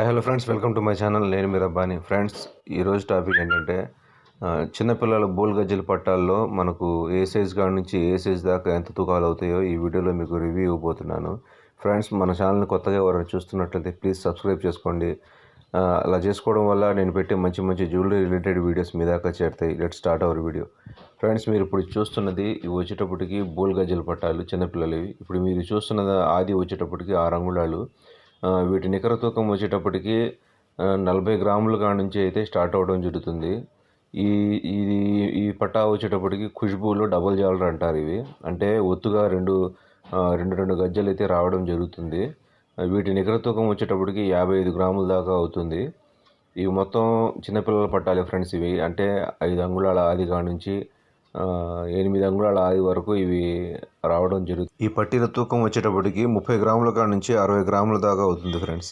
Hello friends, welcome to my channel. నేను మీ Rabbani. Friends, ఈరోజు topic ఏంటంటే చిన్నపిల్లల బోల్ గజ్జల పట్టాల్లో మనకు ఏ సైజ్ కాడ నుంచి ఏ సైజ్ దాకా ఎంత తూకాలు అవుతాయో ఈ వీడియోలో మీకు రివ్యూ ఇవ్వబోతున్నాను. ఫ్రెండ్స్, మన ఛానల్ని కొత్తగా ఎవరైనా చూస్తున్నట్లయితే ప్లీజ్ సబ్స్క్రైబ్ చేసుకోండి. అలా చేసుకోవడం వల్ల నేను పెట్టే మంచి మంచి జ్యువెలరీ రిలేటెడ్ వీడియోస్ మీ దాకా చేరుతాయి. Let start our video. Friends, మీరు ఇప్పుడు చూస్తున్నది ఇవి వచ్చేటప్పటికి బోల్ గజ్జల పట్టాలు చిన్నపిల్లలవి. ఇప్పుడు మీరు చూస్తున్నది ఆది వచ్చేటప్పటికి 6 అంగుళాలు. వీటి నికర తూకం వచ్చేటప్పటికి 40 గ్రాముల కాడ నుంచి అయితే స్టార్ట్ అవ్వడం జరుగుతుంది. ఇది ఈ పట్టా వచ్చేటప్పటికి ఖుష్బూలో డబల్ జాలర్ అంటారు. ఇవి అంటే ఒత్తుగా రెండు గజ్జలు అయితే రావడం జరుగుతుంది. వీటి నికర తూకం వచ్చేటప్పటికి 55 గ్రాముల దాకా అవుతుంది. ఇవి మొత్తం చిన్నపిల్లల పట్టాలి ఫ్రెండ్స్. ఇవి అంటే 5 అంగుళాల ఆది కాడ నుంచి 8 అంగుళాల ఆది వరకు ఇవి రావడం జరుగుతుంది. ఈ పట్టీల తూకం వచ్చేటప్పటికి 30 గ్రాముల కాడ నుంచి 60 గ్రాముల దాకా అవుతుంది ఫ్రెండ్స్.